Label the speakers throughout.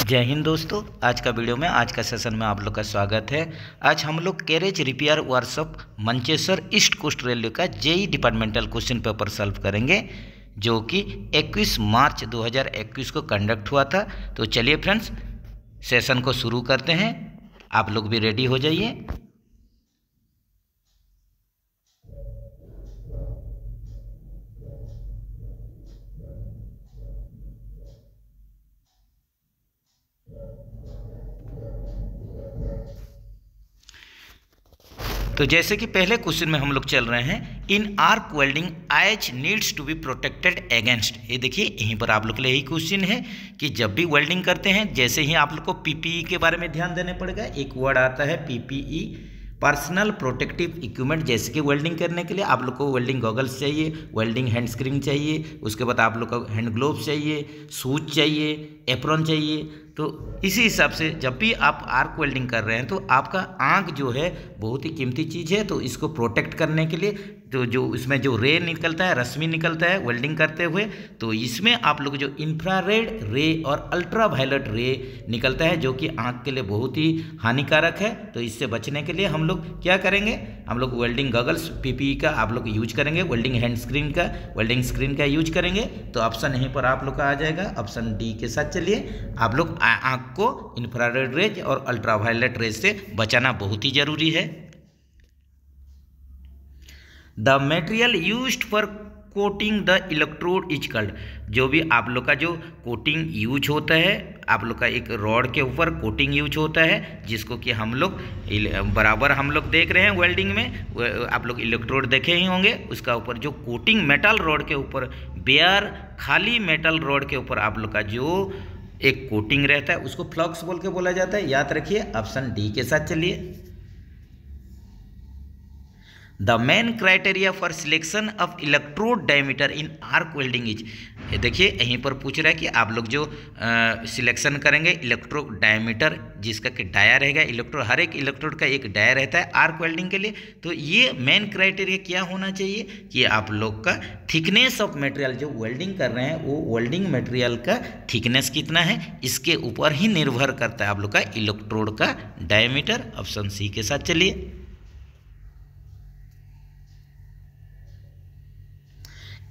Speaker 1: जय हिंद दोस्तों, आज का वीडियो में आज का सेशन में आप लोग का स्वागत है। आज हम लोग carriage repair workshop Mancheswar east coast railway का JE departmental question paper solve करेंगे, जो कि 21 मार्च 2021 को कंडक्ट हुआ था। तो चलिए फ्रेंड्स, सेशन को शुरू करते हैं। आप लोग भी रेडी हो जाइए। तो जैसे कि पहले क्वेश्चन में हम लोग चल रहे हैं, in arc welding edge needs to be protected against. ये देखिए, यहीं पर आप लोग के लिए यही क्वेश्चन है कि जब भी वेल्डिंग करते हैं, जैसे ही आप लोग को पीपीई के बारे में ध्यान देने पड़ेगा। एक वर्ड आता है पीपीई, पर्सनल प्रोटेक्टिव इक्विपमेंट। जैसे कि वेल्डिंग करने के लिए आप लोग को वेल्डिंग गॉगल्स चाहिए, वेल्डिंग हैंड स्क्रीन चाहिए, उसके बाद आप लोग को हैंड ग्लोव्स चाहिए, शूज चाहिए, एप्रॉन चाहिए। तो इसी हिसाब से जब भी आप आर्क वेल्डिंग कर रहे हैं तो आपका आंख जो है बहुत ही कीमती चीज़ है। तो इसको प्रोटेक्ट करने के लिए तो जो इसमें जो रे निकलता है, रश्मि निकलता है वेल्डिंग करते हुए, तो इसमें आप लोग जो इंफ्रारेड रे और अल्ट्रा वायलेट रे निकलता है, जो कि आंख के लिए बहुत ही हानिकारक है। तो इससे बचने के लिए हम लोग क्या करेंगे, हम लोग वेल्डिंग गॉगल्स पीपीई का आप लोग यूज करेंगे, वेल्डिंग हैंड स्क्रीन का, वेल्डिंग स्क्रीन का यूज करेंगे। तो ऑप्शन यहीं पर आप लोग का आ जाएगा, ऑप्शन डी के साथ चलिए। आप लोग आंख को इंफ्रारेड रेज और अल्ट्रा वायलेट रेज से बचाना बहुत ही जरूरी है। The material used for coating the electrode is called. जो भी आप लोग का जो कोटिंग यूज होता है, आप लोग का एक रॉड के ऊपर कोटिंग यूज होता है, जिसको कि हम लोग बराबर हम लोग देख रहे हैं वेल्डिंग में। आप लोग इलेक्ट्रोड देखे ही होंगे, उसका ऊपर जो कोटिंग मेटल रॉड के ऊपर, बेयर खाली मेटल रॉड के ऊपर आप लोग का जो एक कोटिंग रहता है, उसको फ्लक्स बोल के बोला जाता है। याद रखिए, ऑप्शन डी के साथ चलिए। The main criteria for selection of electrode diameter in arc welding is. देखिए, यहीं पर पूछ रहा है कि आप लोग जो सिलेक्शन करेंगे इलेक्ट्रोड डायमीटर, जिसका कि डाया रहेगा, इलेक्ट्रोड हर एक इलेक्ट्रोड का एक डाया रहता है आर्क वेल्डिंग के लिए। तो ये मेन क्राइटेरिया क्या होना चाहिए कि आप लोग का थिकनेस ऑफ मटेरियल, जो वेल्डिंग कर रहे हैं वो वेल्डिंग मटेरियल का थिकनेस कितना है, इसके ऊपर ही निर्भर करता है आप लोग का इलेक्ट्रोड का डायमीटर। ऑप्शन सी के साथ चलिए।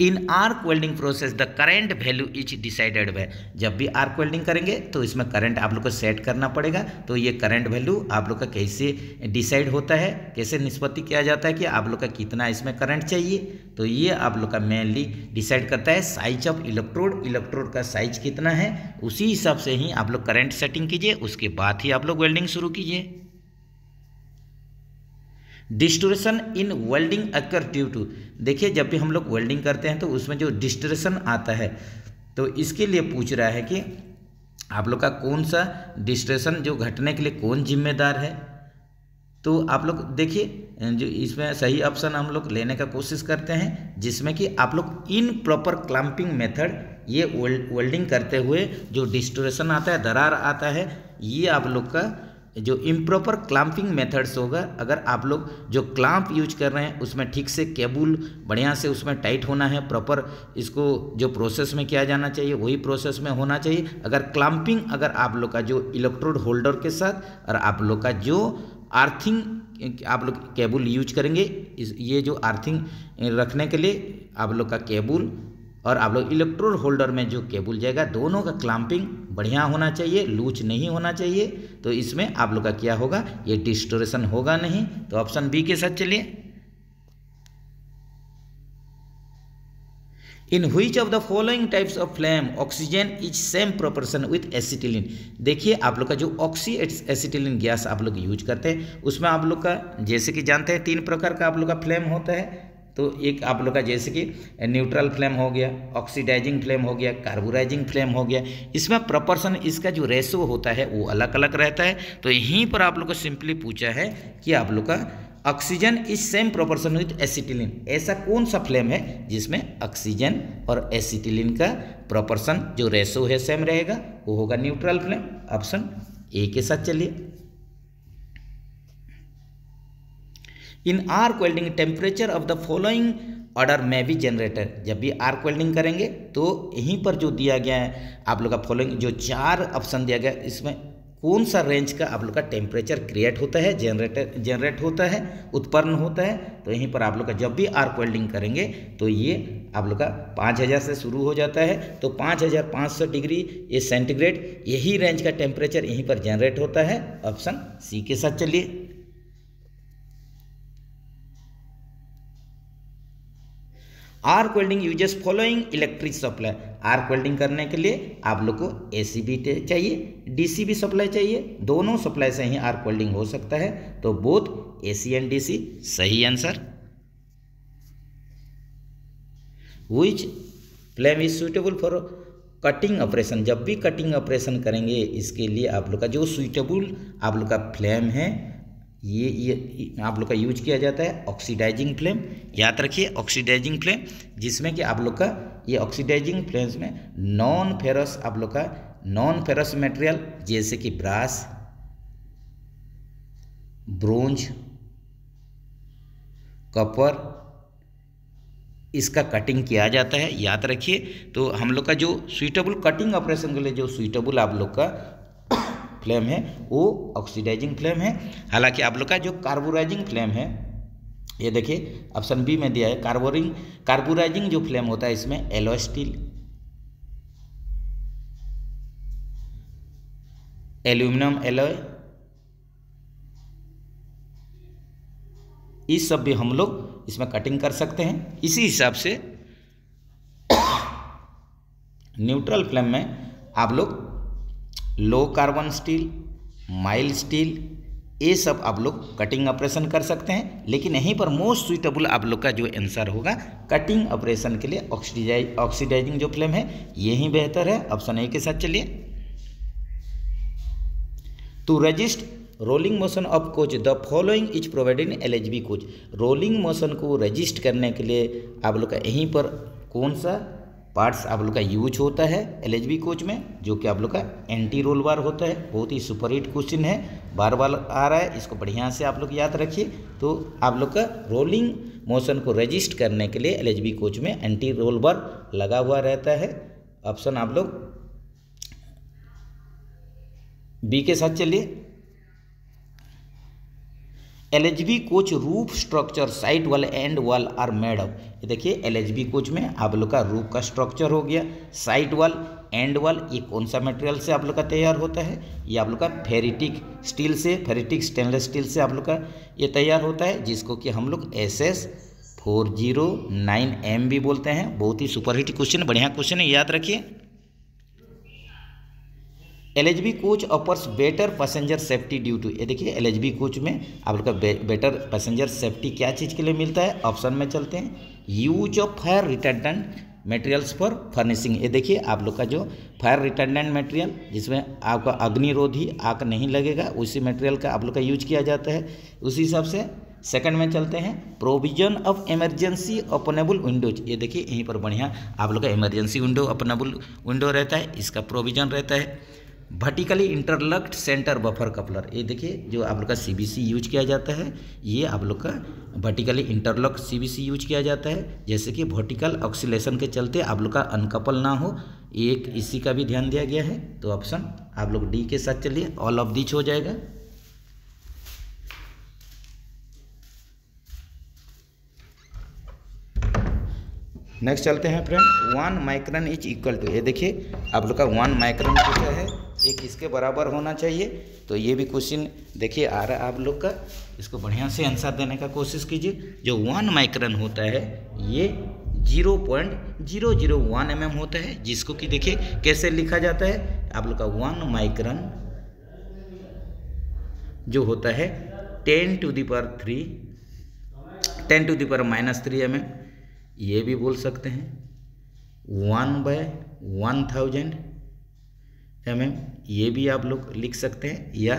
Speaker 1: In arc welding process the current value is decided by. जब भी आर्क वेल्डिंग करेंगे तो इसमें करंट आप लोग को सेट करना पड़ेगा। तो ये करंट वैल्यू आप लोग का कैसे डिसाइड होता है, कैसे निष्पत्ति किया जाता है कि आप लोग का कितना इसमें करंट चाहिए। तो ये आप लोग का मेनली डिसाइड करता है साइज ऑफ इलेक्ट्रोड, इलेक्ट्रोड का साइज कितना है, उसी हिसाब से ही आप लोग करंट सेटिंग कीजिए, उसके बाद ही आप लोग वेल्डिंग शुरू कीजिए। Distortion in welding occur due to. देखिए, जब भी हम लोग वेल्डिंग करते हैं तो उसमें जो डिस्टोरेशन आता है, तो इसके लिए पूछ रहा है कि आप लोग का कौन सा डिस्टोरेशन जो घटने के लिए कौन जिम्मेदार है। तो आप लोग देखिए, जो इसमें सही ऑप्शन हम लोग लेने का कोशिश करते हैं, जिसमें कि आप लोग इन प्रॉपर क्लैंपिंग मेथड, ये वेल्डिंग करते हुए जो डिस्टोरेशन आता है, दरार आता है, ये आप लोग का जो इम्प्रॉपर क्लैंपिंग मेथड्स होगा। अगर आप लोग जो क्लैंप यूज कर रहे हैं उसमें ठीक से केबल बढ़िया से उसमें टाइट होना है, प्रॉपर इसको जो प्रोसेस में किया जाना चाहिए वही प्रोसेस में होना चाहिए। अगर क्लैंपिंग अगर आप लोग का जो इलेक्ट्रोड होल्डर के साथ और आप लोग का जो आर्थिंग आप लोग केबल यूज करेंगे, ये जो आर्थिंग रखने के लिए आप लोग का केबल और आप लोग इलेक्ट्रोड होल्डर में जो केबल जाएगा, दोनों का क्लैंपिंग बढ़िया होना चाहिए, लूज नहीं होना चाहिए। तो इसमें आप लोग का क्या होगा, ये डिस्टोरेशन होगा नहीं। तो ऑप्शन बी के साथ चलिए। In which of the following types of flame oxygen is same proportion with acetylene. देखिए, आप लोग का जो ऑक्सी एसिटिलीन गैस आप लोग यूज करते हैं, उसमें आप लोग का जैसे कि जानते हैं 3 प्रकार का आप लोग का फ्लेम होता है। तो एक आप लोग का जैसे कि न्यूट्रल फ्लेम हो गया, ऑक्सीडाइजिंग फ्लेम हो गया, कार्बोराइजिंग फ्लेम हो गया। इसमें प्रोपोर्शन, इसका जो रेशो होता है वो अलग अलग रहता है। तो यहीं पर आप लोग को सिंपली पूछा है कि आप लोग का oxygen is same proportion with acetylene. ऐसा कौन सा फ्लेम है जिसमें ऑक्सीजन और एसिटिलीन का प्रोपोर्शन जो रेशो है सेम रहेगा, वो होगा न्यूट्रल फ्लेम। ऑप्शन ए के साथ चलिए। In arc welding, temperature of the following order में भी जनरेटर। जब भी आर्क वेल्डिंग करेंगे तो यहीं पर जो दिया गया है आप लोग का फॉलोइंग जो 4 ऑप्शन दिया गया, इसमें कौन सा रेंज का आप लोग का टेम्परेचर क्रिएट होता है, जनरेट होता है, उत्पन्न होता है, तो यहीं पर आप लोग का जब भी आर्क वेल्डिंग करेंगे तो ये आप लोग का 5000 से शुरू हो जाता है। तो 5500 डिग्री ये सेंटीग्रेड, यही रेंज का टेम्परेचर यहीं पर जनरेट होता है। ऑप्शन सी के साथ चलिए। Arc welding uses following electric supply. Arc welding करने के लिए आप लोग को एसी भी चाहिए, डीसी भी सप्लाई चाहिए, दोनों सप्लाई से ही आर्क वेल्डिंग हो सकता है। तो बोथ एसी एंड डीसी सही answer. Which flame is suitable for cutting operation. जब भी कटिंग ऑपरेशन करेंगे इसके लिए आप लोग का जो सुइटेबल आप लोग का फ्लेम है ये आप लोग का यूज किया जाता है ऑक्सीडाइजिंग फ्लेम। याद रखिए ऑक्सीडाइजिंग फ्लेम, जिसमें कि आप लोग का ये ऑक्सीडाइजिंग फ्लेम्स में नॉन फेरस आप लोग का नॉन फेरस मटेरियल जैसे कि ब्रास, ब्रोंज, कॉपर, इसका कटिंग किया जाता है। याद रखिए। तो हम लोग का जो सुइटेबल कटिंग ऑपरेशन के लिए जो सुइटेबल आप लोग का फ्लेम है वो ऑक्सीडाइजिंग फ्लेम है। हालांकि आप लोग का जो कार्बोराइजिंग फ्लेम है, ये देखिए ऑप्शन बी में दिया है कार्बोराइजिंग जो फ्लेम होता है इसमें एलॉय स्टील, एल्यूमिनियम एलॉय, इस सब भी हम लोग इसमें कटिंग कर सकते हैं। इसी हिसाब से न्यूट्रल फ्लेम में आप लोग low carbon steel, mild steel, ये सब आप लोग कटिंग ऑपरेशन कर सकते हैं। लेकिन यहीं पर मोस्ट सुइटेबल आप लोग का जो आंसर होगा कटिंग ऑपरेशन के लिए ऑक्सीडाइजिंग जो फ्लेम है यही बेहतर है। ऑप्शन ए के साथ चलिए। To resist rolling motion of coach the following is provided in LHB coach. Rolling motion को रजिस्ट करने के लिए आप लोग का यहीं पर कौन सा पार्ट्स आप लोग का यूज होता है एलएचबी कोच में, जो कि आप लोग का एंटी रोल बार होता है। बहुत ही सुपर हिट क्वेश्चन है, बार बार आ रहा है, इसको बढ़िया से आप लोग याद रखिए। तो आप लोग का रोलिंग मोशन को रजिस्ट करने के लिए एलएचबी कोच में एंटी रोल बार लगा हुआ रहता है। ऑप्शन आप लोग बी के साथ चलिए। LHB coach roof structure side wall end wall are made of. ये देखिए एलएचबी कोच में आप लोग का रूफ का स्ट्रक्चर हो गया, साइड वॉल, एंड वॉल, ये कौन सा मटेरियल से आप लोग का तैयार होता है? ये आप लोग का फेरिटिक स्टील से, फेरिटिक स्टेनलेस स्टील से आप लोग का ये तैयार होता है, जिसको कि हम लोग SS409M भी बोलते हैं। बहुत ही सुपरहिट क्वेश्चन, बढ़िया क्वेश्चन है, याद रखिए। LHB coach offers better passenger safety due to. ये देखिए एलएचबी कोच में आप लोग का बेटर पैसेंजर सेफ्टी क्या चीज़ के लिए मिलता है? ऑप्शन में चलते हैं। Use of fire retardant materials for furnishing. ये देखिए आप लोग का जो फायर रिटर्डेंट मटेरियल जिसमें आपका अग्निरोधी आग नहीं लगेगा, उसी मटेरियल का आप लोग का यूज किया जाता है। उसी हिसाब से सेकंड में चलते हैं। Provision of emergency openable Windows. ये देखिए यहीं पर बढ़िया आप लोग का इमरजेंसी विंडो ओपनेबल विंडो रहता है, इसका प्रोविजन रहता है। Vertically interlocked centre buffer coupler. ये देखिए जो आप लोग का सीबीसी यूज किया जाता है, ये आप लोग का वर्टिकली इंटरलॉक सीबीसी यूज किया जाता है, जैसे कि वर्टिकल ऑक्सीलेशन के चलते आप लोग का अनकपल ना हो, एक इसी का भी ध्यान दिया गया है। तो ऑप्शन आप लोग डी के साथ चलिए, ऑल ऑफ दिस हो जाएगा। नेक्स्ट चलते हैं फ्रेंड, 1 माइक्रन इज इक्वल टू। ये देखिए आप लोग का 1 माइक्रन पूछा है, ये किसके बराबर होना चाहिए? तो ये भी क्वेश्चन देखिए आ रहा है आप लोग का, इसको बढ़िया से आंसर देने का कोशिश कीजिए। जो 1 माइक्रन होता है ये 0.001 mm होता है, जिसको कि देखिए कैसे लिखा जाता है। आप लोग का 1 माइक्रन जो होता है 10 to the power -3 mm, ये भी बोल सकते हैं 1/1000 mm, ये भी आप लोग लिख सकते हैं, या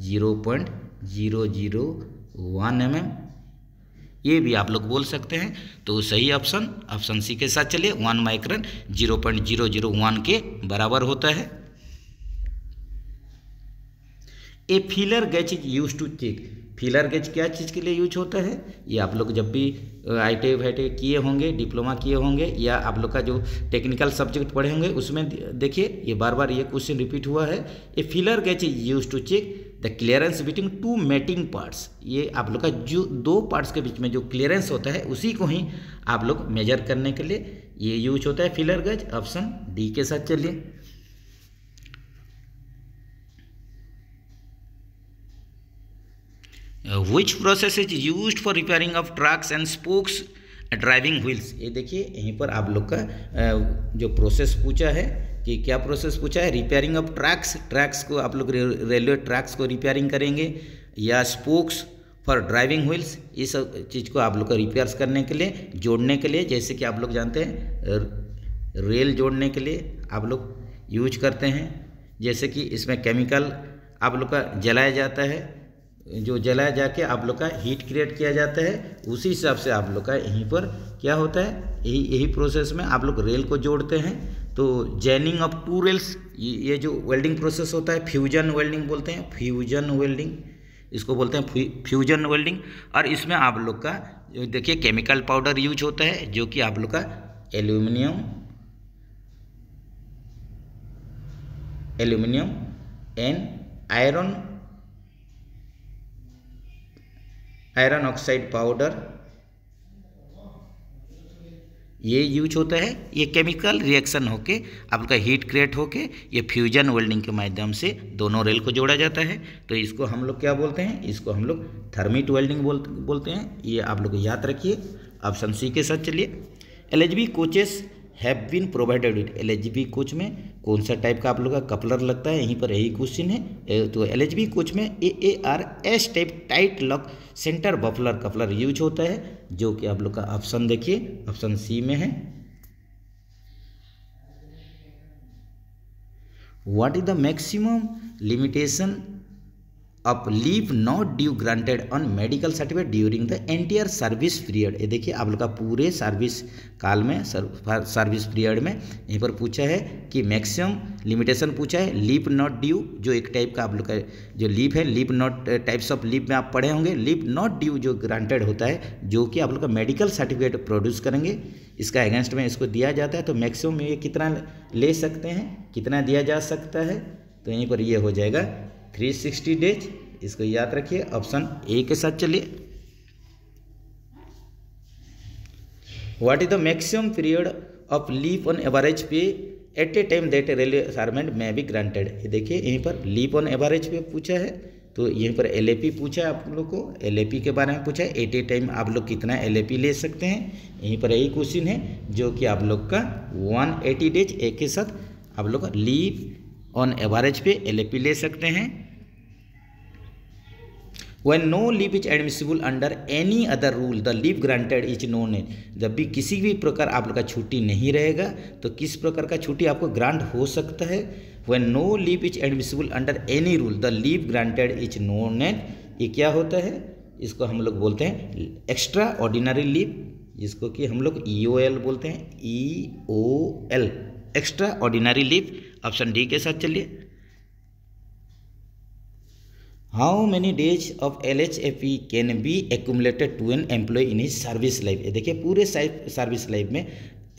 Speaker 1: 0.001 mm, ये भी आप लोग बोल सकते हैं। तो सही ऑप्शन सी के साथ चलिए। 1 माइक्रन 0.001 के बराबर होता है। A feeler gauge is use to check. Feeler gauge क्या चीज़ के लिए यूज होता है, ये आप लोग जब भी ITI वाईटीआई किए होंगे, डिप्लोमा किए होंगे, या आप लोग का जो टेक्निकल सब्जेक्ट पढ़े होंगे उसमें देखिए ये बार बार ये क्वेश्चन रिपीट हुआ है। A feeler gauge is use to check the clearance between two mating parts. ये आप लोग का जो दो पार्ट्स के बीच में जो क्लियरेंस होता है उसी को ही आप लोग मेजर करने के लिए ये यूज होता है फीलर गेज। ऑप्शन डी के साथ चलिए। Which process is used for repairing of trucks and spokes driving wheels? ये देखिए यहीं पर आप लोग का जो प्रोसेस पूछा है कि क्या प्रोसेस पूछा है, रिपेयरिंग ऑफ ट्रैक्स को आप लोग रेलवे ट्रैक्स को रिपेयरिंग करेंगे, या स्पोक्स फॉर ड्राइविंग व्हील्स, इस चीज़ को आप लोग का रिपेयर्स करने के लिए, जोड़ने के लिए, जैसे कि आप लोग जानते हैं रेल जोड़ने के लिए आप लोग यूज करते हैं, जैसे कि इसमें केमिकल आप लोग का जलाया जाता है, जो जलाया जाके आप लोग का हीट क्रिएट किया जाता है, उसी हिसाब से आप लोग का यहीं पर क्या होता है, यही प्रोसेस में आप लोग रेल को जोड़ते हैं। तो जॉइनिंग ऑफ टू रेल्स, ये जो वेल्डिंग प्रोसेस होता है फ्यूजन वेल्डिंग बोलते हैं, फ्यूजन वेल्डिंग इसको बोलते हैं फ्यूजन वेल्डिंग। और इसमें आप लोग का देखिए केमिकल पाउडर यूज होता है, जो कि आप लोग का aluminium and iron oxide powder ये यूज होता है। ये केमिकल रिएक्शन होके आपका हीट क्रिएट होके ये फ्यूजन वेल्डिंग के माध्यम से दोनों रेल को जोड़ा जाता है। तो इसको हम लोग क्या बोलते हैं, इसको हम लोग थर्मिट वेल्डिंग बोलते हैं। ये आप लोग याद रखिए। ऑप्शन सी के साथ चलिए। LHB coaches have been provided with. LHB coach में कौन सा टाइप का आप लोग का कपलर लगता है, यहीं पर यही क्वेश्चन है। तो LHB कोच में AARS type tight lock centre buffer coupler use होता है, जो कि आप लोग का ऑप्शन देखिए ऑप्शन सी में है। What is the maximum limitation of leave not due granted on medical certificate during the entire service period. ये देखिए आप लोग का पूरे सर्विस काल में सर्विस पीरियड में यहीं पर पूछा है कि मैक्सिमम लिमिटेशन पूछा है। लीव नॉट ड्यू जो एक टाइप का आप लोग का जो लीव है, leave not types of leave में आप पढ़े होंगे। लीव नॉट ड्यू जो ग्रांटेड होता है, जो कि आप लोग का मेडिकल सर्टिफिकेट प्रोड्यूस करेंगे, इसका अगेंस्ट में इसको दिया जाता है। तो मैक्सिमम ये कितना ले सकते हैं, कितना दिया जा सकता है, तो यहीं पर ये हो जाएगा 360 डेज। इसको याद रखिए। ऑप्शन ए के साथ चलिए। What is the maximum period of leave on average pay at a time that railway assignment may be granted. ये देखिए यहीं पर लीव ऑन एवरेज पे पूछा है, तो यहीं पर LAP पूछा है आप लोग को, LAP के बारे में पूछा है। एट ए टाइम आप लोग कितना LAP ले सकते हैं, यहीं पर यही क्वेश्चन है, जो कि आप लोग का 180 डेज एक के साथ आप लोग का लीव ऑन एवरेज पे LAP ले सकते हैं। When no leave is admissible under any other rule, the leave granted is known as। जब भी किसी भी प्रकार आप लोग का छुट्टी नहीं रहेगा, तो किस प्रकार का छुट्टी आपको ग्रांट हो सकता है। When no leave is admissible under any rule, the leave granted is known as। ये क्या होता है, इसको हम लोग बोलते हैं एक्स्ट्रा ऑर्डिनरी लीव, जिसको कि हम लोग EOL बोलते हैं, EOL extraordinary leave. Option D के साथ चलिए। How many days of LHAP can be accumulated to an employ in his service life. ये देखिए पूरे सर्विस लाइफ में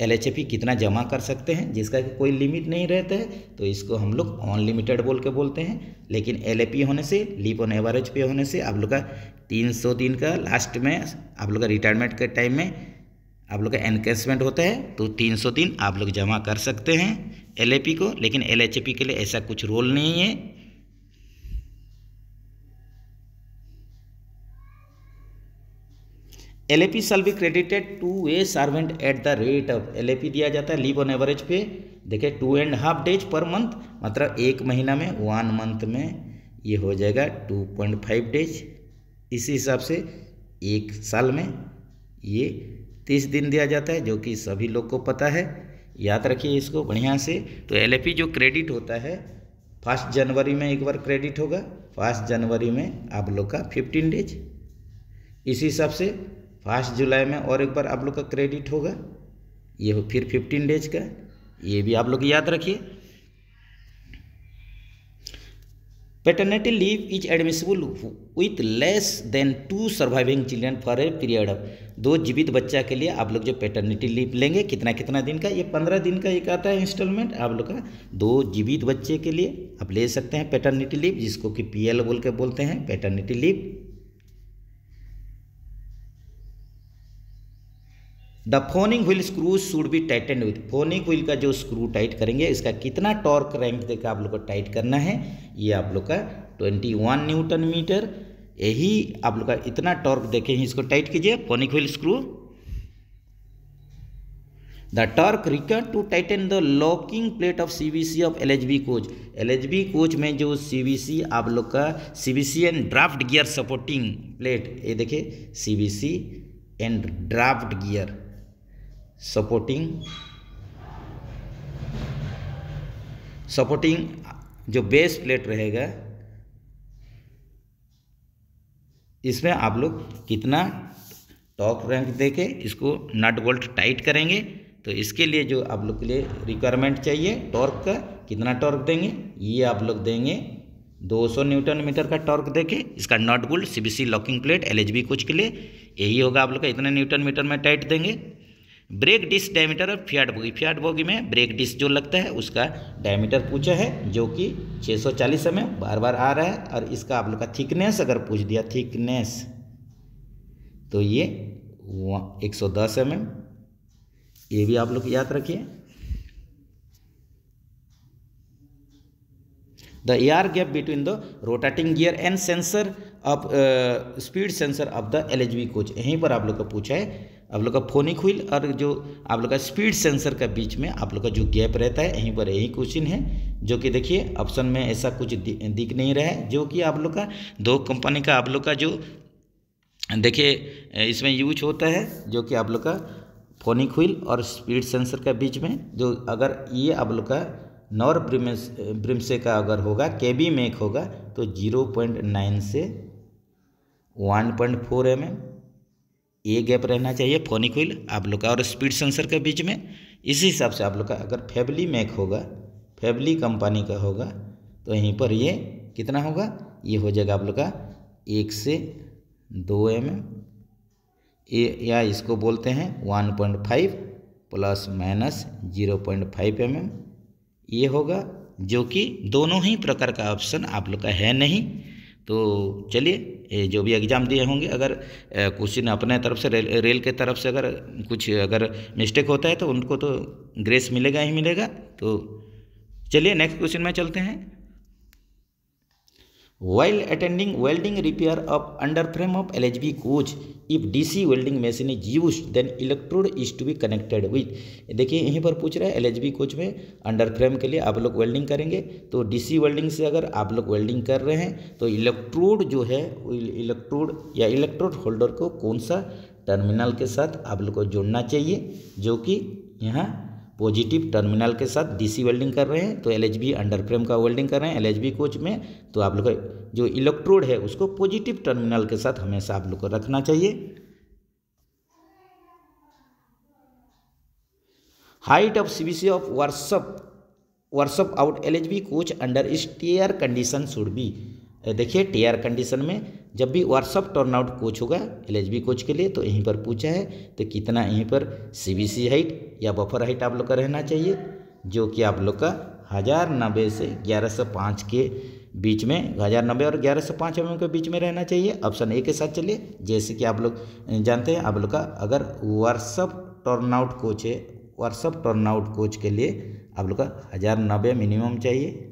Speaker 1: LHAP कितना जमा कर सकते हैं, जिसका कोई लिमिट नहीं रहता है, तो इसको हम लोग अनलिमिटेड बोल के बोलते हैं। लेकिन LAP होने से, लीव ऑन एवरेज पे होने से आप लोग का 300 दिन का लास्ट में आप लोग का रिटायरमेंट के टाइम में आप लोग का एनकेसमेंट होता है, तो 300 दिन आप लोग जमा कर सकते हैं LAP को। लेकिन LHAP के लिए ऐसा कुछ रोल नहीं है। LAP shall be credited to a servant at the rate of. LAP दिया जाता है लीव ऑन एवरेज पे, देखिए 2.5 डेज पर मंथ, मतलब एक महीना में, 1 मंथ में ये हो जाएगा 2.5 डेज। इसी हिसाब से एक साल में ये 30 दिन दिया जाता है, जो कि सभी लोग को पता है। याद रखिए इसको बढ़िया से। तो LAP जो क्रेडिट होता है 1 जनवरी में एक बार क्रेडिट होगा, 1 जनवरी में आप लोग का 15 डेज। इसी हिसाब से 1 जुलाई में और एक बार आप लोग का क्रेडिट होगा, ये फिर 15 डेज का। ये भी आप लोग याद रखिए। Paternity leave is admissible with less than 2 surviving children for a period of 2 जीवित बच्चा के लिए आप लोग जो पैटर्निटी लीव लेंगे कितना दिन का, ये 15 दिन का एक आता है इंस्टॉलमेंट आप लोग का। 2 जीवित बच्चे के लिए आप ले सकते हैं पैटर्निटी लीव, जिसको कि PL बोल के बोलते हैं paternity leave. The phoning wheel screw should be tightened with, phoning wheel का जो स्क्रू टाइट करेंगे इसका कितना टॉर्क रैंक देकर आप लोग को टाइट करना है, ये आप लोग का 21 न्यूटन मीटर, यही आप लोग का इतना टॉर्क देके ही इसको टाइट कीजिए phonic wheel screw. The torque required to tighten the locking plate of CVC of LHB coach, LHB coach में जो CVC आप लोग का CVC end draft gear supporting plate, ये देखिए CVC end draft gear supporting जो base plate रहेगा इसमें आप लोग कितना टॉर्क रैंक देके इसको नट बोल्ट टाइट करेंगे। तो इसके लिए जो आप लोग के लिए रिक्वायरमेंट चाहिए टॉर्क का, कितना टॉर्क देंगे, ये आप लोग देंगे 200 न्यूटन मीटर का टॉर्क देके इसका nut bolt CVC locking plate LHB coach के लिए यही होगा आप लोग का, इतने न्यूटन मीटर में टाइट देंगे। ब्रेक डिस्क डायमीटर और फियाट बोगी में ब्रेक डिस्क जो लगता है उसका डायमीटर पूछा है जो कि 640 mm बार बार आ रहा है, और इसका आप लोग का थिकनेस अगर पूछ दिया थिकनेस तो ये 110 mm, ये भी आप लोग याद रखिए। The air gap between the rotating gear and sensor of speed sensor of the LHB coach, यहीं पर आप लोग का पूछा है आप लोग का फोनिक व्हील और जो आप लोग का स्पीड सेंसर का बीच में आप लोग का जो गैप रहता है यहीं पर यही क्वेश्चन है, जो कि देखिए ऑप्शन में ऐसा कुछ दिख नहीं रहा है, जो कि आप लोग का 2 कंपनी का आप लोग का जो देखिए इसमें यूज होता है, जो कि आप लोग का फोनिक व्हील और स्पीड सेंसर का बीच में जो अगर ये आप लोग का नॉर ब्रिम्से का अगर होगा KB मेक होगा तो 0.9 से 1.4 mm ये गैप रहना चाहिए फोनिक व्हील आप लोग का और स्पीड सेंसर के बीच में। इसी हिसाब से आप लोग का अगर फेबली मेक होगा, फेबली कंपनी का होगा तो यहीं पर ये कितना होगा, ये हो जाएगा आप लोग का 1 से 2 mm, या इसको बोलते हैं 1.5 प्लस माइनस 0.5 mm ये होगा, जो कि दोनों ही प्रकार का ऑप्शन आप लोग का है नहीं। तो चलिए जो भी एग्ज़ाम दिए होंगे अगर क्वेश्चन अपने तरफ से रेल के तरफ से अगर कुछ अगर मिस्टेक होता है तो उनको तो ग्रेस मिलेगा ही मिलेगा। तो चलिए नेक्स्ट क्वेश्चन में चलते हैं। While attending welding repair of underframe of LHB coach, if DC welding machine is used, then electrode is to be connected with। देखिए यहीं पर पूछ रहा है LHB कोच में अंडरफ्रेम के लिए आप लोग वेल्डिंग करेंगे, तो DC वेल्डिंग से अगर आप लोग वेल्डिंग कर रहे हैं तो इलेक्ट्रोड जो है इलेक्ट्रोड या इलेक्ट्रोड होल्डर को कौन सा टर्मिनल के साथ आप लोग को जोड़ना चाहिए, जो कि यहाँ पॉजिटिव टर्मिनल के साथ DC वेल्डिंग कर रहे हैं तो LHB अंडरफ्रेम का वेल्डिंग कर रहे हैं LHB कोच में, तो आप लोग का जो इलेक्ट्रोड है उसको पॉजिटिव टर्मिनल के साथ हमेशा आप लोग को रखना चाहिए। Height of CVC of workshop out LHB coach under tare condition should be. देखिए टेयर कंडीशन में जब भी वर्कशॉप टर्नआउट कोच होगा LHB कोच के लिए तो यहीं पर पूछा है तो कितना यहीं पर CVC हाइट या बफर हाइट आप लोग का रहना चाहिए, जो कि आप लोग का 1090 से 1105 के बीच में 1090 और 1105 mm के बीच में रहना चाहिए। ऑप्शन A के साथ चलिए। जैसे कि आप लोग जानते हैं आप लोग का अगर वर्कशॉप टर्नआउट कोच है, वर्कशॉप टर्नआउट कोच के लिए आप लोग का 1090 मिनिमम चाहिए।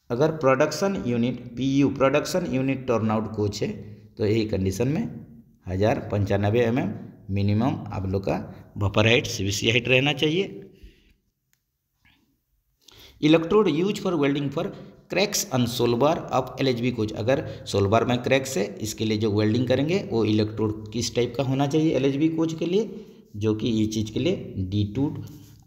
Speaker 1: अगर production unit PU production unit turnout coach है तो यही कंडीशन में 1095 mm मिनिमम आप लोग का बफर हाइट CVC हाइट रहना चाहिए। Electrode use for welding for cracks on solebar of LHB coach, अगर सोलबार में क्रैक्स है इसके लिए जो वेल्डिंग करेंगे वो इलेक्ट्रोड किस टाइप का होना चाहिए LHB कोच के लिए, जो कि ये चीज़ के लिए D2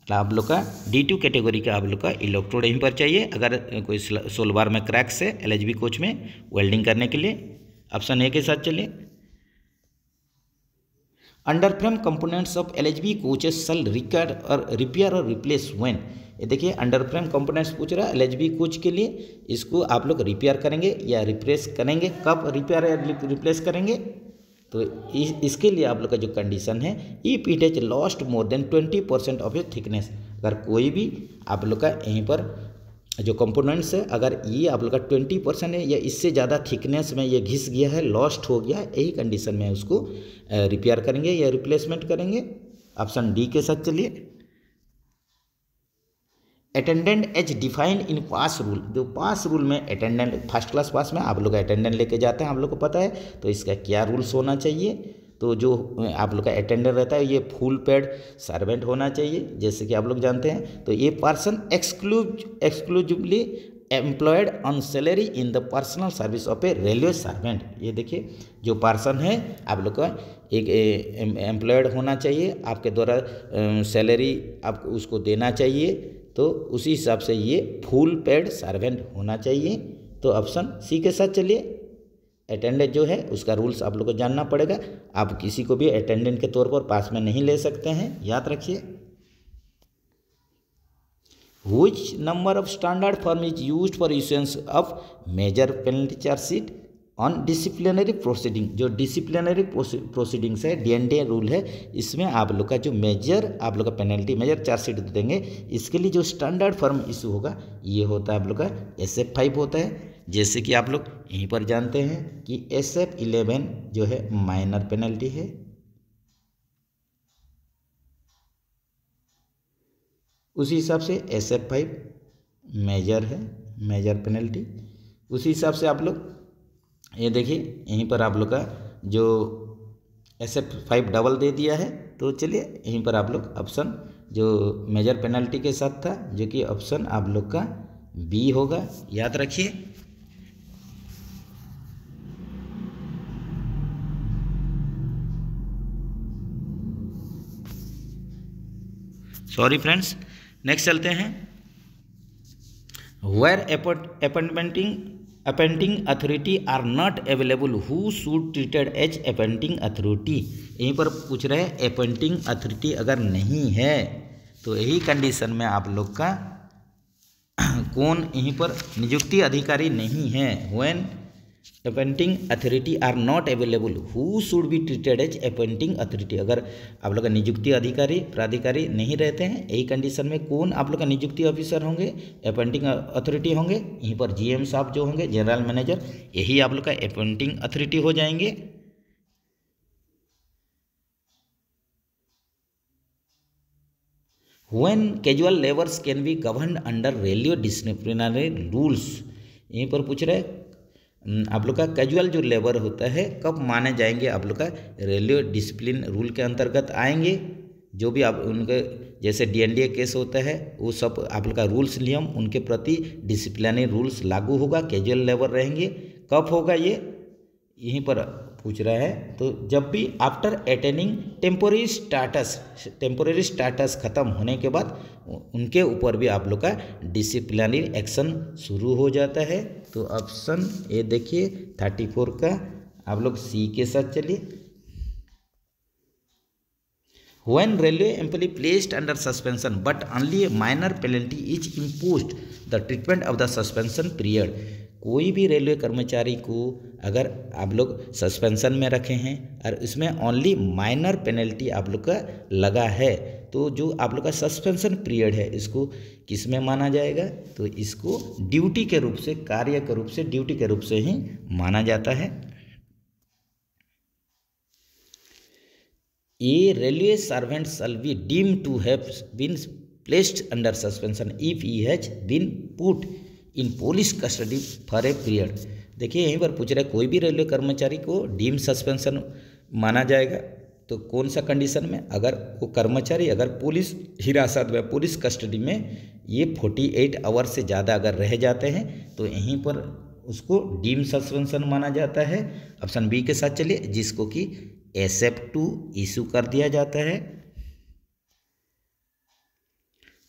Speaker 1: आप लोग का D2 कैटेगरी का आप लोग का इलेक्ट्रोड यहीं पर चाहिए अगर कोई सोलबार में क्रैक्स है LHB कोच में वेल्डिंग करने के लिए। ऑप्शन A के साथ चलिए। Under frame components of LHB coaches shall repair और रिप्लेस व्हेन। ये देखिए अंडर फ्रेम कंपोनेंट्स पूछ रहा है एलएचबी कोच के लिए, इसको आप लोग रिपेयर करेंगे या रिप्लेस करेंगे। कब रिपेयर या रिप्लेस करेंगे? तो इसके लिए आप लोग का जो कंडीशन है, if it has lost more than 20% of its thickness. अगर कोई भी आप लोग का यहीं पर जो कंपोनेंट्स है, अगर ये आप लोग का 20% है या इससे ज़्यादा थिकनेस में ये घिस गया है, लॉस्ट हो गया है, यही कंडीशन में उसको रिपेयर करेंगे या रिप्लेसमेंट करेंगे। ऑप्शन डी के साथ चलिए। Attendant as defined in pass rule. जो पास रूल में अटेंडेंट, फर्स्ट क्लास पास में आप लोग अटेंडेंट लेके जाते हैं, आप लोग को पता है, तो इसका क्या रूल्स होना चाहिए? तो जो आप लोग का अटेंडेंट रहता है ये फुल पेड सर्वेंट होना चाहिए, जैसे कि आप लोग जानते हैं। तो ये person exclusively employed on salary in the personal service of A railway servant. ये देखिए जो पर्सन है आप लोग का एक एम्प्लॉयड होना चाहिए, आपके द्वारा सैलरी आप उसको देना चाहिए, तो उसी हिसाब से ये फुल पेड सर्वेंट होना चाहिए। तो ऑप्शन सी के साथ चलिए। अटेंडेंट जो है उसका रूल्स आप लोग को जानना पड़ेगा, आप किसी को भी अटेंडेंट के तौर पर पास में नहीं ले सकते हैं, याद रखिए। Which number of standard form is used for issuance of major penalty charge sheet on disciplinary proceeding? जो डिसिप्लिनरी प्रोसीडिंग्स है, डीएनडी रूल है, इसमें आप लोग का जो मेजर आप लोग का पेनल्टी मेजर चार्ज शीट देंगे, इसके लिए जो स्टैंडर्ड फॉर्म इशू होगा ये होता है आप लोग का SF5 होता है। जैसे कि आप लोग यहीं पर जानते हैं कि SF11 जो है माइनर पेनल्टी है, उसी हिसाब से SF5 मेजर है, मेजर पेनल्टी। उसी हिसाब से आप लोग ये देखिए यहीं पर आप लोग का जो SF5 डबल दे दिया है, तो चलिए यहीं पर आप लोग ऑप्शन जो मेजर पेनल्टी के साथ था, जो कि ऑप्शन आप लोग का बी होगा, याद रखिए। सॉरी फ्रेंड्स, नेक्स्ट चलते हैं। Where appointing authority are not available who should treated as appointing authority. यहीं पर पूछ रहे हैं अपॉइंटिंग अथॉरिटी अगर नहीं है तो यही कंडीशन में आप लोग का कौन यहीं पर नियुक्ति अधिकारी नहीं है। When appointing authority are not available who should be treated as appointing authority. अगर आप लोग का नियुक्ति अधिकारी प्राधिकारी नहीं रहते हैं, यही कंडीशन में कौन आप लोग का नियुक्ति ऑफिसर होंगे, अपॉइंटिंग अथॉरिटी होंगे। यहीं पर GM साहब जो होंगे, जनरल मैनेजर, यही आप लोग का अपॉइंटिंग अथॉरिटी हो जाएंगे। When casual labours can be governed under railway disciplinary rules. यहीं पर पूछ रहे हैं आप लोग का कैजुअल जो लेबर होता है कब माने जाएंगे, आप लोग का रेलवे डिसिप्लिन रूल के अंतर्गत आएंगे। जो भी आप उनके जैसे DNDA केस होता है वो सब आप लोग का रूल्स नियम उनके प्रति डिसिप्लिनरी रूल्स लागू होगा, कैजुअल लेबर रहेंगे। कब होगा ये यहीं पर पूछ रहा है, तो जब भी आफ्टर अटेनिंग टेम्पोरेरी स्टाटस खत्म होने के बाद उनके ऊपर भी आप लोग का डिसिप्लिनरी एक्शन शुरू हो जाता है। तो ऑप्शन ए देखिए 34 का आप लोग सी के साथ चलिए। When railway employee placed under suspension but only a minor penalty is imposed, the treatment of the suspension period। कोई भी रेलवे कर्मचारी को अगर आप लोग सस्पेंशन में रखे हैं और इसमें ओनली माइनर पेनल्टी आप लोग का लगा है, तो जो आप लोग का सस्पेंशन पीरियड है इसको किस में माना जाएगा? तो इसको ड्यूटी के रूप से, कार्य के रूप से, ड्यूटी के रूप से ही माना जाता है। A railway servant shall be deemed to have been placed under suspension if he has been put in police custody for a period। देखिए यहीं पर पूछ रहा है कोई भी रेलवे कर्मचारी को डीम सस्पेंशन माना जाएगा, तो कौन सा कंडीशन में? अगर वो कर्मचारी अगर पुलिस हिरासत में, पुलिस कस्टडी में ये 48 आवर से ज़्यादा अगर रह जाते हैं तो यहीं पर उसको डीम सस्पेंशन माना जाता है। ऑप्शन बी के साथ चलिए, जिसको कि SF2 इशू कर दिया जाता है।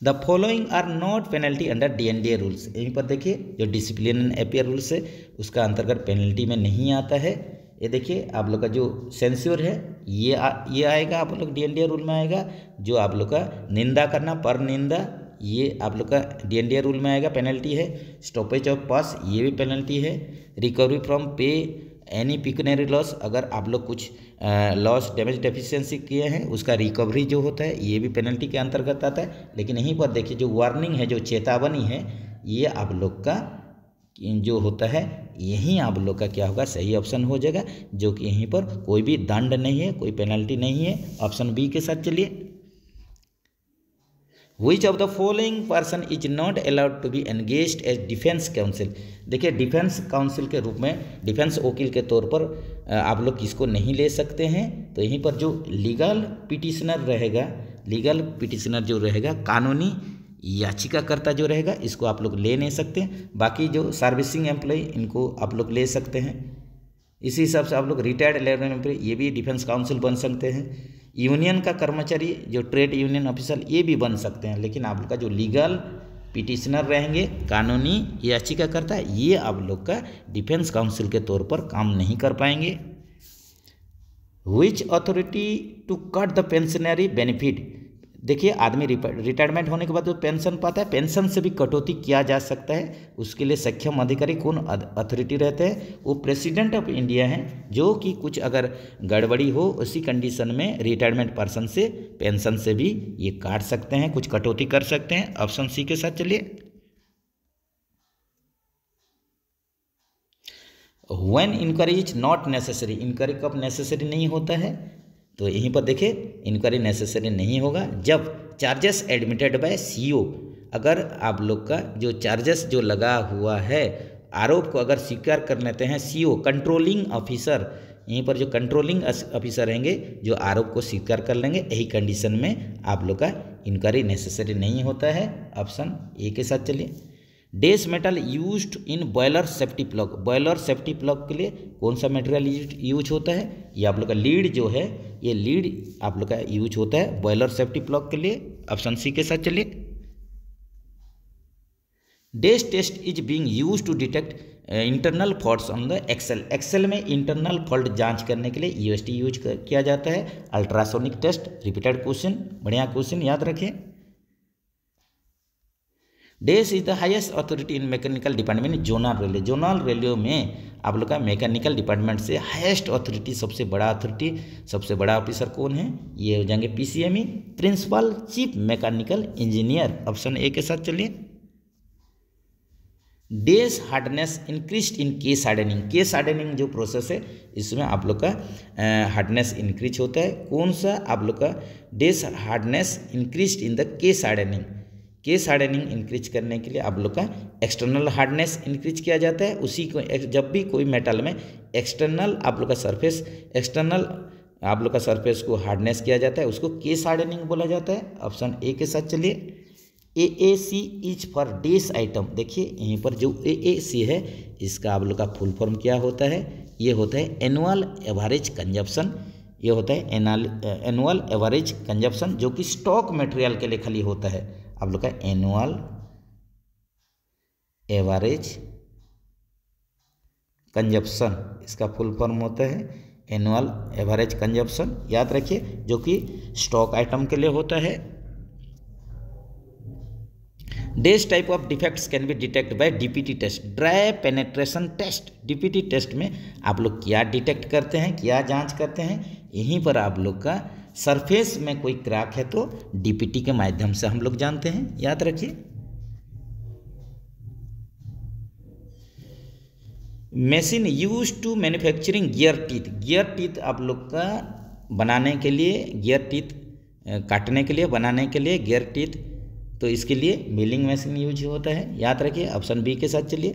Speaker 1: The following are not penalty under DNDA rules. यहीं पर देखिए जो डिसिप्लिन एंड अपियर रूल्स है उसका अंतर्गत पेनल्टी में नहीं आता है। ये देखिए आप लोग का जो सेंस्योर है ये आएगा आप लोग DNDA रूल में आएगा। जो आप लोग का निंदा करना, पर निंदा, ये आप लोग का DNDA रूल में आएगा, पेनल्टी है। स्टॉपेज ऑफ पास, ये भी पेनल्टी है। रिकवरी फ्रॉम पे एनी पिक्यूनियरी लॉस, अगर आप लोग कुछ लॉस, डैमेज, डेफिशिएंसी किए हैं उसका रिकवरी जो होता है ये भी पेनल्टी के अंतर्गत आता है। लेकिन यहीं पर देखिए जो वार्निंग है, जो चेतावनी है, ये आप लोग का जो होता है यहीं आप लोग का क्या होगा, सही ऑप्शन हो जाएगा, जो कि यहीं पर कोई भी दंड नहीं है, कोई पेनल्टी नहीं है। ऑप्शन बी के साथ चलिए। Which of the following person is not allowed to be engaged as defence council. देखिए डिफेंस काउंसिल के रूप में, डिफेंस वकील के तौर पर आप लोग किसको नहीं ले सकते हैं, तो यहीं पर जो लीगल पिटिशनर रहेगा, लीगल पिटिशनर जो रहेगा, कानूनी याचिकाकर्ता जो रहेगा, इसको आप लोग ले नहीं सकते। बाकी जो सर्विसिंग एम्प्लॉय, इनको आप लोग ले सकते हैं। इसी हिसाब से आप लोग रिटायर्ड लेबर एम्प्लॉय, ये भी डिफेंस काउंसिल बन सकते हैं। यूनियन का कर्मचारी, जो ट्रेड यूनियन ऑफिसर, ये भी बन सकते हैं। लेकिन आप लोग का जो लीगल पिटिशनर रहेंगे, कानूनी याचिकाकर्ता, ये आप लोग का डिफेंस काउंसिल के तौर पर काम नहीं कर पाएंगे। Which authority to cut the pensionary benefit. देखिए आदमी रिटायरमेंट होने के बाद जो पेंशन पाता है, पेंशन से भी कटौती किया जा सकता है। उसके लिए सक्षम अधिकारी कौन अथॉरिटी रहते हैं, वो प्रेसिडेंट ऑफ इंडिया हैं, जो कि कुछ अगर गड़बड़ी हो उसी कंडीशन में रिटायरमेंट पर्सन से पेंशन से भी ये काट सकते हैं, कुछ कटौती कर सकते हैं। ऑप्शन सी के साथ चलिए। When inquiry is not necessary, inquiry कब नेसेसरी नहीं होता है, तो यहीं पर देखिए इंक्वायरी नेसेसरी नहीं होगा जब चार्जेस एडमिटेड बाय CEO, अगर आप लोग का जो चार्जेस जो लगा हुआ है, आरोप को अगर स्वीकार कर लेते हैं CEO, कंट्रोलिंग ऑफिसर, यहीं पर जो कंट्रोलिंग ऑफिसर रहेंगे जो आरोप को स्वीकार कर लेंगे, यही कंडीशन में आप लोग का इंक्वायरी नेसेसरी नहीं होता है। ऑप्शन ए के साथ चलिए। Dash metal used in boiler safety plug, boiler safety plug के लिए कौन सा मटेरियल यूज होता है, ये आप लोग का लीड जो है, ये लीड आप लोग का यूज होता है बॉयलर सेफ्टी प्लग के लिए। ऑप्शन सी के साथ चलिए। Dash test is being used to detect internal faults on the axle, axle में इंटरनल फॉल्ट जांच करने के लिए UST यूज किया जाता है। अल्ट्रासोनिक टेस्ट, रिपीटेड क्वेश्चन, बढ़िया क्वेश्चन याद रखें। Dash is the highest authority in mechanical department, zonal railway, zonal railway में आप लोग का मैकेनिकल डिपार्टमेंट से हाईएस्ट अथॉरिटी, सबसे बड़ा अथॉरिटी, सबसे बड़ा ऑफिसर कौन है, ये हो जाएंगे PCME, principal chief mechanical engineer. Option A के साथ चलिए। Dash hardness increase in case hardening, case hardening जो प्रोसेस है इसमें आप लोग का हार्डनेस इंक्रीज होता है। कौन सा आप लोग का dash hardness increase in the case hardening, case hardening increase करने के लिए आप लोग का एक्सटर्नल हार्डनेस इंक्रीज किया जाता है। उसी को जब भी कोई मेटल में एक्सटर्नल आप लोग का सरफेस, एक्सटर्नल आप लोग का सरफेस को हार्डनेस किया जाता है, उसको केस हार्डनिंग बोला जाता है। ऑप्शन ए के साथ चलिए। AAC is for dash item, देखिए यहीं पर जो AAC है इसका आप लोग का फुल फॉर्म क्या होता है, ये होता है एनुअल एवरेज कंजप्शन, ये होता है एनुअल एवरेज कंजप्शन, जो कि स्टॉक मटेरियल के लिए खाली होता है। आप लोग का एनुअल एवरेज कंजप्शन, इसका फुल फॉर्म होता है एनुअल एवरेज कंजप्शन, याद रखिए, जो कि स्टॉक आइटम के लिए होता है। Dash type of defects can be detect by DPT test, dry penetration test. DPT test में आप लोग क्या डिटेक्ट करते हैं, क्या जांच करते हैं, यहीं पर आप लोग का सरफेस में कोई क्रैक है तो DPT के माध्यम से हम लोग जानते हैं, याद रखिए। Machine use to manufacturing gear teeth, gear teeth आप लोग का बनाने के लिए, गियर टीथ काटने के लिए, बनाने के लिए गियर टीथ, तो इसके लिए मिलिंग मशीन यूज होता है, याद रखिए। ऑप्शन बी के साथ चलिए।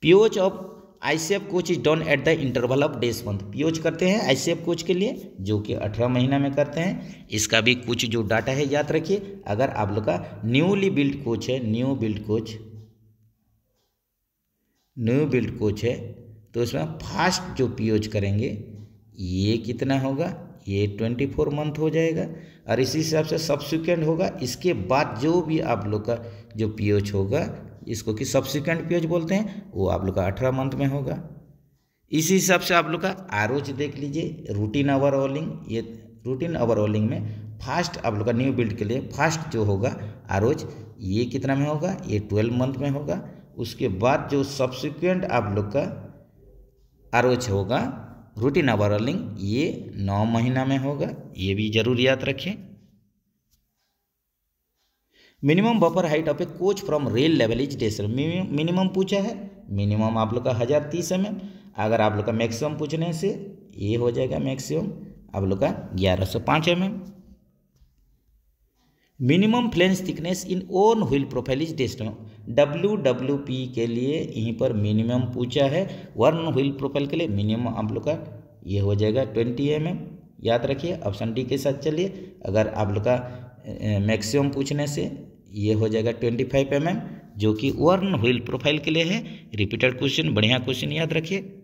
Speaker 1: POH of ICF coach is done at the interval of dash month, POH करते हैं ICF कोच के लिए जो कि 18 महीना में करते हैं। इसका भी कुछ जो डाटा है याद रखिए। अगर आप लोग का न्यूली बिल्ड कोच है, न्यू बिल्ड कोच है, तो इसमें फास्ट जो POH करेंगे ये कितना होगा, ये 24 मंथ हो जाएगा। और इसी हिसाब से सब्सिक्वेंट होगा, इसके बाद जो भी आप लोग का जो POH होगा, इसको कि सब्सिक्वेंट POH बोलते हैं, वो आप लोग का 18 मंथ में होगा। इसी हिसाब से आप लोग का आरओच देख लीजिए, रूटीन ओवरऑलिंग। ये रूटीन ओवरऑलिंग में फास्ट आप लोग का न्यू बिल्ड के लिए फास्ट जो होगा आरओच, ये कितना में होगा, ये 12 मंथ में होगा। उसके बाद जो सब्सिक्वेंट आप लोग का आरओच होगा रूटीन ओवरऑलिंग, ये 9 महीना में होगा, ये भी जरूर याद रखें। Minimum buffer height of a coach from rail level is dash. Minimum पूछा है, मिनिमम आप लोग का 1030 mm। अगर आप लोग का मैक्सिमम पूछने से ये हो जाएगा मैक्सिमम आप लोग का 1105 mm। Minimum flange thickness in own wheel profile is डेस्ट। WWP के लिए यहीं पर मिनिमम पूछा है, वन व्हील प्रोफाइल के लिए मिनिमम आप लोग का ये हो जाएगा 20 mm। याद रखिए, ऑप्शन डी के साथ चलिए। अगर आप लोग का मैक्सिमम पूछने से ये हो जाएगा 25 mm, जो कि वन व्हील प्रोफाइल के लिए है। रिपीटेड क्वेश्चन, बढ़िया क्वेश्चन, याद रखिए।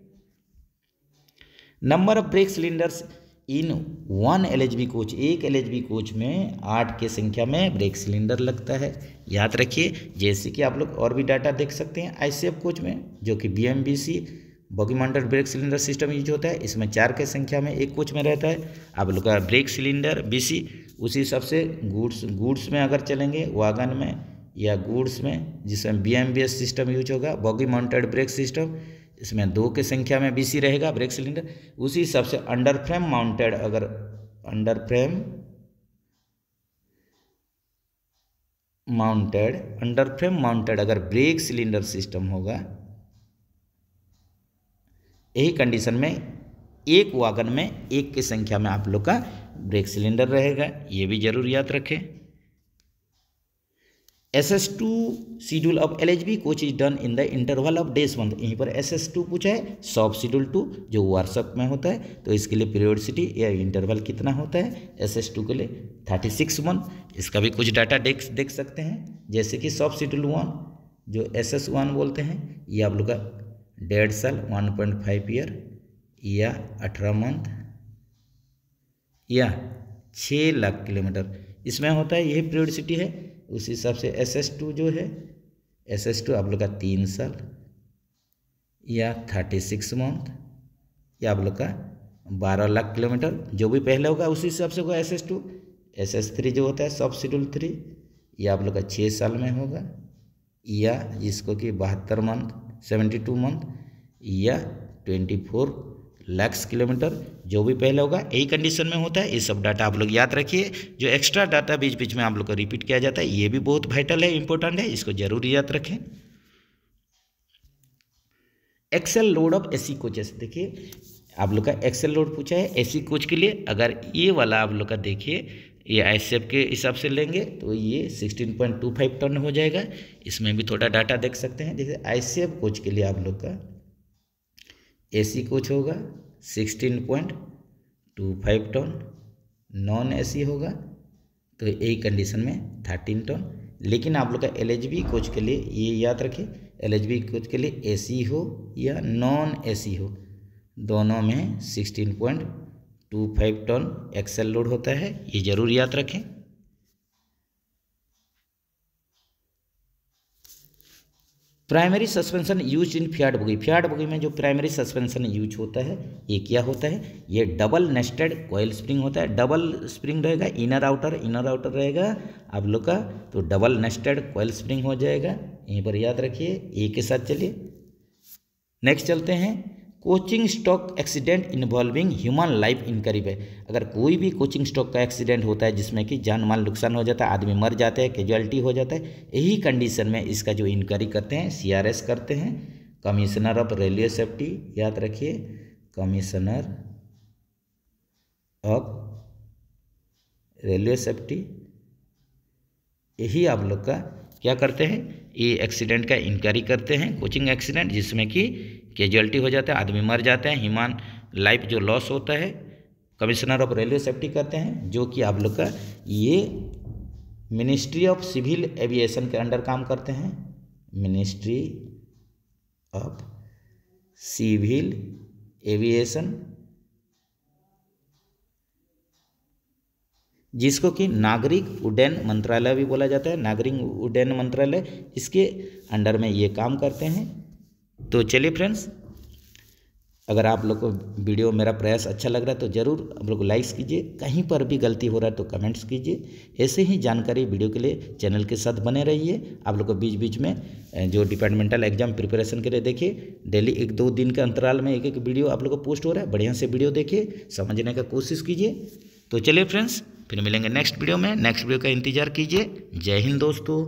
Speaker 1: Number of brake cylinders in one LHB coach, एक LHB कोच में 8 के संख्या में ब्रेक सिलेंडर लगता है, याद रखिए। जैसे कि आप लोग और भी डाटा देख सकते हैं ICF कोच में, जो कि BMBC boggy mounted brake cylinder system use होता है। इसमें 4 के संख्या में एक कोच में रहता है आप लोग का ब्रेक सिलेंडर BC। उसी हिसाब से गुड्स में अगर चलेंगे, वागन में या गुड्स में जिसमें BMBS सिस्टम यूज होगा, बॉगी माउंटेड ब्रेक सिस्टम, इसमें 2 के संख्या में BC रहेगा ब्रेक सिलेंडर। उसी हिसाब से अंडर फ्रेम माउंटेड, अगर अंडर फ्रेम माउंटेड अगर ब्रेक सिलेंडर सिस्टम होगा, यही कंडीशन में एक वागन में 1 की संख्या में आप लोग का ब्रेक सिलेंडर रहेगा, ये भी जरूर याद रखें। SS2 schedule of LHB coach is done in the interval of days month. यहीं पर SS2 पूछा है, शॉप शेड्यूल 2 जो वर्कशॉप में होता है, तो इसके लिए पीरियोडिसिटी या इंटरवल कितना होता है SS2 के लिए 36 मंथ। इसका भी कुछ डाटा देख सकते हैं, जैसे कि शॉप शेड्यूल 1 जो SS1 बोलते हैं, ये आप लोग का 1.5 साल 1.5 ईयर या 18 मंथ या 6 लाख किलोमीटर इसमें होता है, यही पीरियोडिसिटी है। उस हिसाब से SS2 जो है, SS2 आप लोग का 3 साल या 36 मंथ या आप लोग का 12 लाख किलोमीटर, जो भी पहले होगा उसी हिसाब से होगा SS2। SS3 जो होता है सब शेड्यूल 3, ये आप लोग का 6 साल में होगा, या जिसको कि 72 मंथ 72 मंथ या 24 लाख किलोमीटर, जो भी पहले होगा यही कंडीशन में होता है। ये सब डाटा आप लोग याद रखिए। जो एक्स्ट्रा डाटा बीच बीच में आप लोग को रिपीट किया जाता है, ये भी बहुत वाइटल है, इंपॉर्टेंट है, इसको जरूर याद रखें। Axle load of AC coaches, देखिए आप लोग का एक्सेल लोड पूछा है AC कोच के लिए। अगर ये वाला आप लोग का देखिए, ये ICF के हिसाब से लेंगे तो ये 16.25 टन हो जाएगा। इसमें भी थोड़ा डाटा देख सकते हैं। जैसे ICF कोच के लिए आप लोग का AC कोच होगा 16.25 टन, नॉन AC होगा तो यही कंडीशन में 13 टन। लेकिन आप लोग का LHB कोच के लिए ये याद रखें, LHB कोच के लिए AC हो या नॉन AC हो, दोनों में 16.25 टन एक्सेल लोड होता है, ये जरूर याद रखें। Primary suspension use in Fiat bogie, Fiat bogie में जो प्राइमरी सस्पेंशन यूज होता है ये क्या होता है, ये डबल नेस्टेड कॉइल स्प्रिंग होता है। डबल स्प्रिंग रहेगा, इनर आउटर रहेगा आप लोग का, तो डबल नेस्टेड कॉइल स्प्रिंग हो जाएगा। यहीं पर याद रखिए, ए के साथ चलिए। नेक्स्ट चलते हैं, coaching stock accident involving human life inquiry पे। अगर कोई भी कोचिंग स्टॉक का एक्सीडेंट होता है जिसमें कि जान माल नुकसान हो जाता है, आदमी मर जाता है, कैजुअलिटी हो जाता है, यही कंडीशन में इसका जो इंक्वायरी करते हैं CRS करते हैं, कमिश्नर ऑफ रेलवे सेफ्टी, याद रखिए कमिश्नर ऑफ रेलवे सेफ्टी, यही आप लोग का क्या करते हैं, ये एक्सीडेंट का इंक्वायरी करते हैं। कोचिंग एक्सीडेंट जिसमें कि कैजुअलिटी हो जाता है, आदमी मर जाते हैं, ह्यूमन लाइफ जो लॉस होता है, कमिश्नर ऑफ रेलवे सेफ्टी करते हैं, जो कि आप लोग का ये मिनिस्ट्री ऑफ सिविल एविएशन के अंडर काम करते हैं। मिनिस्ट्री ऑफ सिविल एविएशन, जिसको कि नागरिक उड्डयन मंत्रालय भी बोला जाता है, नागरिक उड्डयन मंत्रालय, इसके अंडर में ये काम करते हैं। तो चलिए फ्रेंड्स, अगर आप लोग को वीडियो मेरा प्रयास अच्छा लग रहा है तो ज़रूर आप लोग लाइक्स कीजिए, कहीं पर भी गलती हो रहा है तो कमेंट्स कीजिए। ऐसे ही जानकारी वीडियो के लिए चैनल के साथ बने रहिए। आप लोग को बीच बीच में जो डिपार्टमेंटल एग्जाम प्रिपरेशन के लिए देखिए, डेली 1-2 दिन के अंतराल में एक वीडियो आप लोग को पोस्ट हो रहा है, बढ़िया से वीडियो देखिए, समझने का कोशिश कीजिए। तो चलिए फ्रेंड्स, फिर मिलेंगे नेक्स्ट वीडियो में। नेक्स्ट वीडियो का इंतजार कीजिए। जय हिंद दोस्तों।